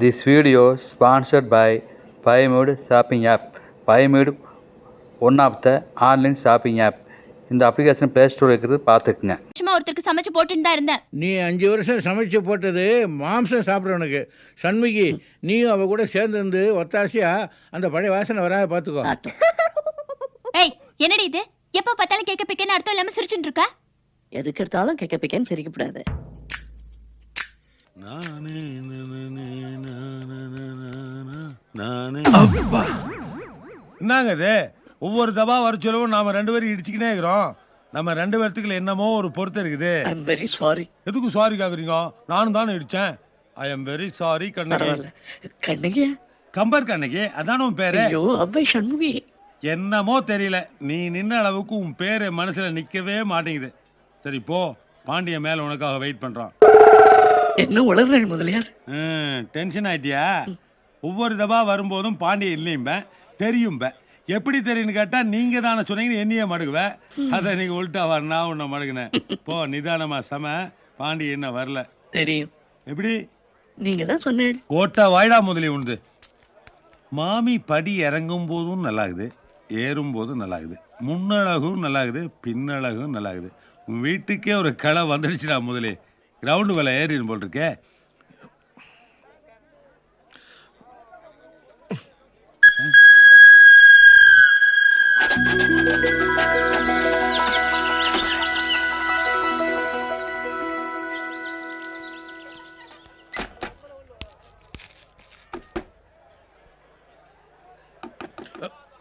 This video sponsored by Buymood shopping app. Buymood one of the online shopping app. இந்த application play store இருக்கிறது பார்த்துக்குங்க. சும்மா ஒருத்தருக்கு சமைச்சு போட்டுன்னு தான் இருந்தேன். நீ 5 வருஷம் சமைச்சு போட்டது மாம்சம் சாப்பிட்றவனுக்கு. சண்முகி நீயும் அவ கூட சேர்ந்து இருந்து ஒத்தாசியா அந்த பழைய வாசனை வராத பார்த்துக்கோ. ஏய் என்னடி இது? எப்போ பார்த்தாலும் கேக்க பிக்கன்னு அர்த்தம் இல்லாம சிரிச்சுட்டு இருக்க? எதுக்கு எடுத்தாலும் கேக்க பிக்கன்னு சிரிக்கப்படாது. என்னங்க இது? ஒவ்வொரு தபா வர சொல்லவும் நாம 2 பேரும் இடிச்சுக்கினே இருக்கிறோம். நம்ம 2 பேர்த்துக்குள்ள என்னமோ ஒரு பொறுத்து இருக்குது. I am very sorry. எதுக்கு சாரி கேக்குறீங்க? நானும் தானே இடிச்சேன். I am very sorry Kannagi. Kannagi? Kambar Kannagi அதான உன் பேரு? ஐயோ அவ்வை சண்முகி. என்னமோ தெரியல, நீ நின்ன அளவுக்கு உன் பேரு மனசுல நிக்கவே மாட்டேங்குது. சரி போ, பாண்டிய மேல உனக்காக வெயிட் பண்றான். என்ன உளறேன் முதலியார்? டென்ஷன் ஆயிட்டியா? ஒவ்வொரு தபா வரும்போதும் பாண்டிய இல்லையும்ப தெரியும்ப. எப்படி தெரியும்னு கேட்டா நீங்க தானே சொன்னீங்கன்னு என்னையே மடுக்குவேன். அதை நீங்க உள்ட்டா வரனா உன்னை மடுக்குனேன். போ நிதானமா சம. பாண்டிய என்ன வரல தெரியும். எப்படி? நீங்க தான் சொன்னீங்க. கோட்டா வாய்டா முதலி உண்டு. மாமி படி இறங்கும் போதும் நல்லாகுது, ஏறும் போதும் நல்லாகுது, முன்னழகும் நல்லாகுது, பின்னழகும் நல்லாகுது. உன் வீட்டுக்கே ஒரு களை வந்துடுச்சுடா முதலே. கிரவுண்டு வேலை ஏறிடும் போல் இருக்கே.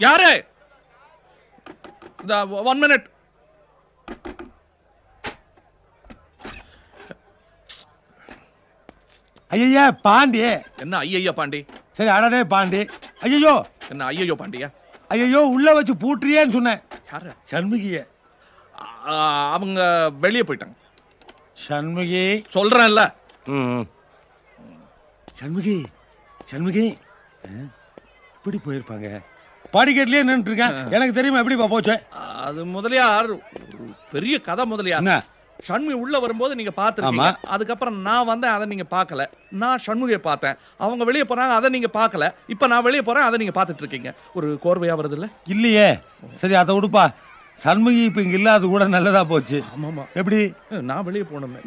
யாரு? 1 minute. ஐயா பாண்டி. என்ன ஐயையோ பாண்டி? சரி அடடே பாண்டி. ஐயோ என்ன ஐயையோ பாண்டியா? ஐயோ உள்ள வச்சு பூட்டுறியேன்னு சொன்னேன். யாரு? சண்முகிய. அவங்க வெளியே போயிட்டாங்க. சண்முகி சொல்றேன்ல. சண்முகி சண்முகி இப்படி போயிருப்பாங்க. படிக்கட்டுலயே நின்று இருக்கேன். எனக்கு தெரியுமா எப்படிப்பா போச்சு? அது முதலியார் ஒரு பெரிய கதை முதலியார். என்ன? சண்முகி உள்ள வரும்போது நீங்க பாத்துருக்கீங்க. அதுக்கப்புறம் நான் வந்தேன், அதை நீங்க பார்க்கல. நான் சண்முகியை பார்த்தேன், அவங்க வெளியே போறாங்க, அதை நீங்க பார்க்கல. இப்ப நான் வெளியே போறேன், அதை நீங்க பார்த்துட்டு இருக்கீங்க. ஒரு கோர்வையா வருது இல்ல? இல்லையே. சரி அதை விடுப்பா. சண்முகி இப்ப இங்க இல்லாத கூட நல்லதா போச்சு. ஆமாமா. எப்படி? நான் வெளியே போனோமே.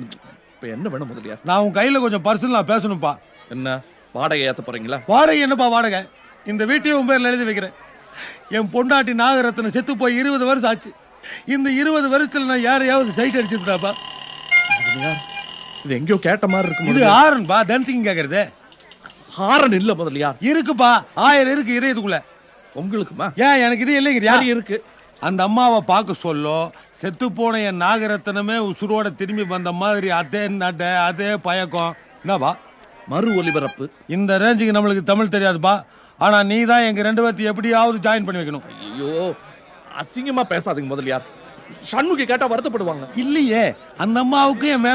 இப்ப என்ன வேணும் முதலியார்? நான் உன் கையில கொஞ்சம் பர்சனலா பேசணும்ப்பா. என்ன வாடகை ஏத்த போறீங்களா? வாடகை என்னப்பா வாடகை? இந்த வீட்டையும் உன் பேர்ல எழுதி வைக்கிறேன். என் பொண்டாட்டி நாகரத்னம் செத்து போய் 20 வருஷம் ஆச்சு. இந்த 20 வருஷத்துல நான் யாரையாவது சைட் அடிச்சிருப்பாப்பா? இது எங்கேயோ கேட்ட மாதிரி இருக்கு. இது ஹாரன் பா. தன்சிங் கேக்குறது ஹாரன் இல்ல முதலியார். இருக்குப்பா. 1000 இருக்கு இதயத்துக்குள்ள. உங்களுக்குமா? ஏன் எனக்கு இது இல்லைங்கிறியா? இருக்கு. அந்த அம்மாவை பார்க்க சொல்லோ. செத்து போன என் நாகரத்னமே உசுரோட திரும்பி வந்த மாதிரி அதே நட அதே பயக்கம். என்னப்பா மறு ஒலிபரப்பு? இந்த ரேஞ்சுக்கு நம்மளுக்கு தமிழ் தெரியாதுப்பா. ஆனா நீ தான் எங்க 2 பேர்த்தையும் எப்படியாவது ஜாயின் பண்ணி வைக்கணும். ஐயோ அசிங்கமா பேசாதீங்க முதலியார். சண்முகி கேட்டா வருத்தப்படுவாங்க. இல்லையே, அந்த அம்மாவுக்கு என் மேல